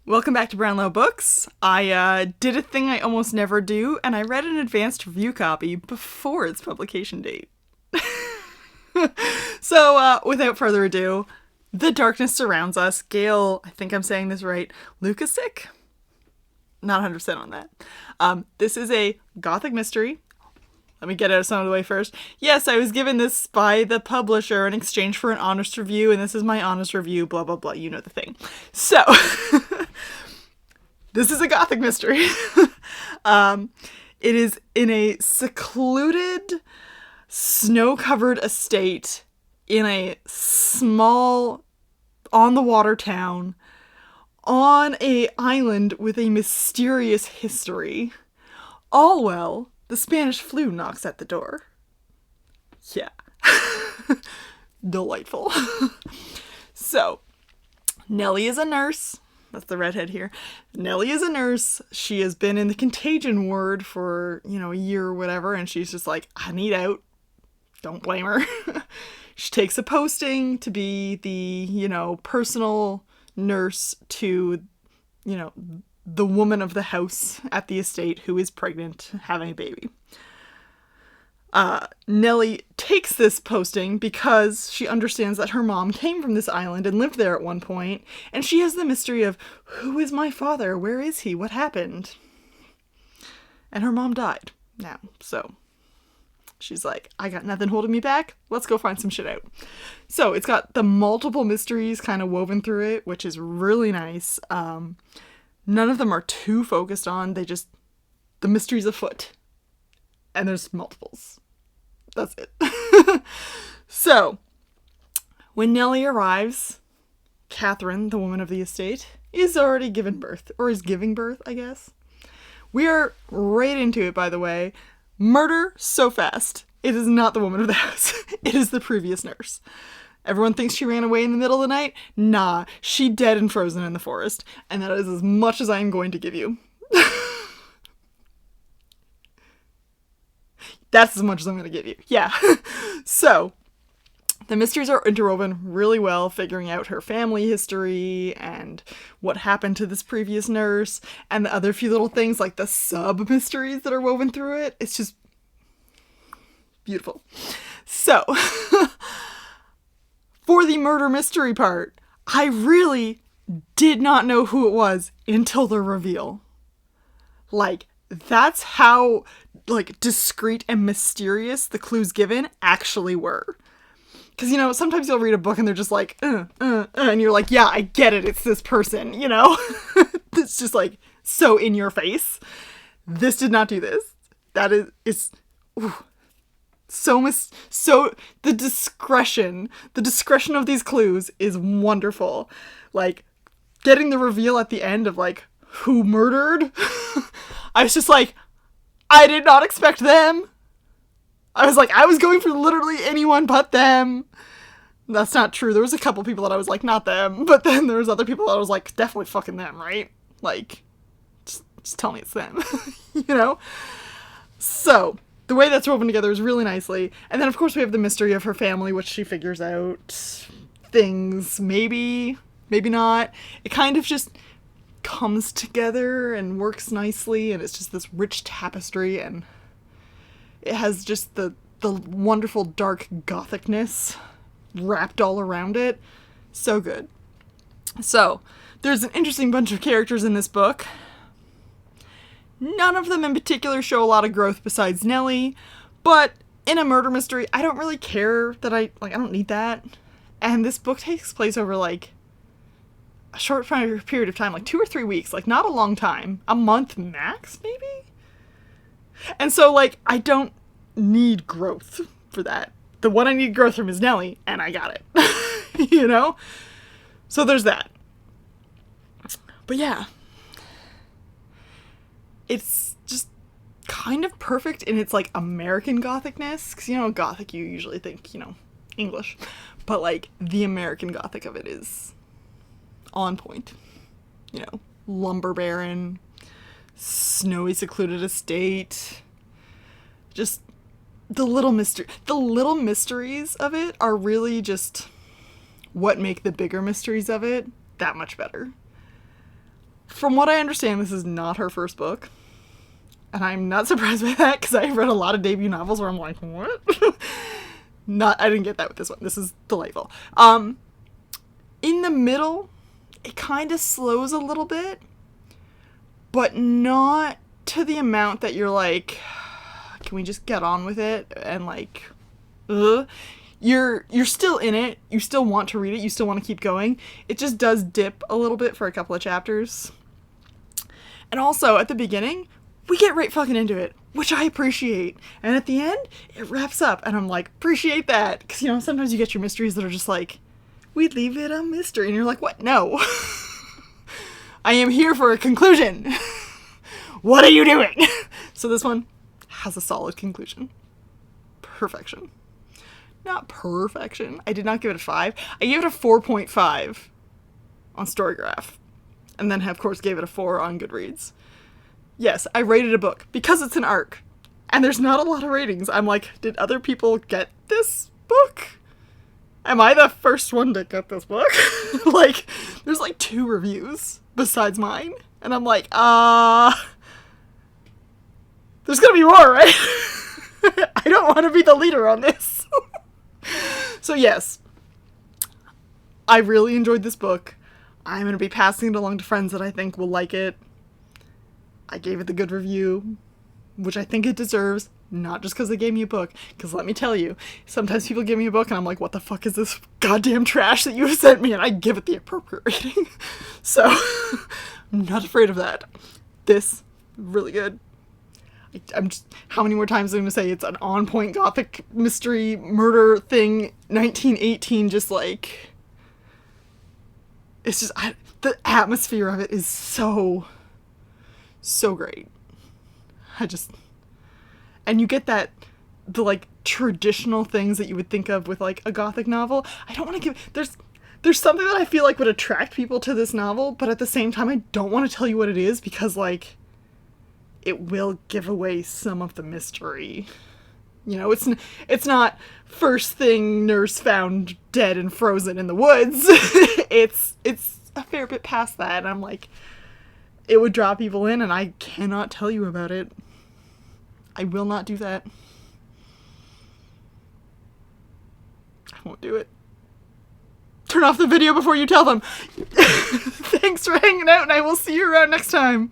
Welcome back to Brownlow Books. I did a thing I almost never do, and I read an advanced review copy before its publication date. So, without further ado, The Darkness Surrounds Us. Gail, I think I'm saying this right, Lukasik? Not 100% on that. This is a gothic mystery. Let me get out some of the way first. Yes, I was given this by the publisher in exchange for an honest review, and this is my honest review, blah, blah, blah. You know the thing. So, this is a gothic mystery. It is in a secluded, snow-covered estate in a small, on-the-water town on a island with a mysterious history. All well, the Spanish flu knocks at the door. Yeah. Delightful. So, Nellie is a nurse. That's the redhead here. Nellie is a nurse. She has been in the contagion ward for, a year or whatever, and she's just like, I need out. Don't blame her. She takes a posting to be the, personal nurse to, the woman of the house at the estate who is pregnant, having a baby. Nellie takes this posting because she understands that her mom came from this island and lived there at one point, and she has the mystery of, who is my father? Where is he? What happened? And her mom died now, so she's like, I got nothing holding me back. Let's go find some shit out. So it's got the multiple mysteries kind of woven through it, which is really nice. None of them are too focused on. The mystery's afoot. And there's multiples. That's it. So, when Nellie arrives, Catherine, the woman of the estate, is already given birth. Or is giving birth, I guess. We are right into it, by the way. Murder so fast. It is not the woman of the house. It is the previous nurse. Everyone thinks she ran away in the middle of the night. Nah, she dead and frozen in the forest. And that is as much as I am going to give you. That's as much as I'm going to give you. Yeah. So, the mysteries are interwoven really well, figuring out her family history and what happened to this previous nurse and the other few little things like the sub-mysteries that are woven through it. It's just beautiful. So, for the murder mystery part, I really did not know who it was until the reveal. That's how, discreet and mysterious the clues given actually were. Because, sometimes you'll read a book and they're just like, and you're like, yeah, I get it, it's this person, It's just, so in your face. This did not do this. It's the discretion of these clues is wonderful. Getting the reveal at the end of, who murdered, I was just like, I did not expect them. I was going for literally anyone but them. That's not true. There was a couple people that I was like, not them. But then there was other people that I was like, definitely fucking them, right? Just tell me it's them. So, the way that's woven together is really nicely. And then, of course, we have the mystery of her family, which she figures out. Things, maybe not. It kind of just comes together and works nicely. And it's just this rich tapestry, and it has just the wonderful dark gothicness wrapped all around it. So good. So, there's an interesting bunch of characters in this book. None of them in particular show a lot of growth besides Nellie, but in a murder mystery, I don't really care that I don't need that. And this book takes place over, a short period of time, 2 or 3 weeks, not a long time. A month max, maybe? And so, I don't need growth for that. The one I need growth from is Nellie, and I got it. So there's that. But yeah. It's just kind of perfect in its, American Gothicness. Because, Gothic, you usually think, English. But, the American Gothic of it is on point. Lumber baron, snowy secluded estate. Just the little mysteries of it are really just what make the bigger mysteries of it that much better. From what I understand, this is not her first book. And I'm not surprised by that, because I've read a lot of debut novels where I'm like, what? I didn't get that with this one. This is delightful. In the middle, it kind of slows a little bit, but not to the amount that you're like, can we just get on with it? And like, you're still in it. You still want to read it. You still want to keep going. It just does dip a little bit for a couple of chapters. And also, at the beginning, we get right fucking into it, which I appreciate. And at the end, it wraps up, and I'm like, appreciate that. Because, you know, sometimes you get your mysteries that are just like, we leave it a mystery. And you're like, what? No. I am here for a conclusion. What are you doing? So this one has a solid conclusion. Perfection. Not perfection. I did not give it a 5. I gave it a 4.5 on Storygraph. And then, of course, gave it a 4 on Goodreads. Yes, I rated a book because it's an arc. And there's not a lot of ratings. I'm like, did other people get this book? Am I the first one to get this book? Like, there's like 2 reviews besides mine. And I'm like, there's gonna be more, right? I don't want to be the leader on this. So yes, I really enjoyed this book. I'm going to be passing it along to friends that I think will like it. I gave it the good review, which I think it deserves, not just because they gave me a book. Because let me tell you, sometimes people give me a book and I'm like, what the fuck is this goddamn trash that you have sent me? And I give it the appropriate rating. So, I'm not afraid of that. This, really good. I'm just, how many more times am I going to say it's an on-point gothic mystery murder thing, 1918, just like, it's just, the atmosphere of it is so great. And you get that, the like traditional things that you would think of with like a gothic novel. I don't want to give, there's something that I feel like would attract people to this novel, but at the same time, I don't want to tell you what it is because like, it will give away some of the mystery. You know, it's not first thing nurse found dead and frozen in the woods. It's a fair bit past that, and I'm like, it would draw people in, and I cannot tell you about it. I will not do that. I won't do it. Turn off the video before you tell them. Thanks for hanging out, and I will see you around next time.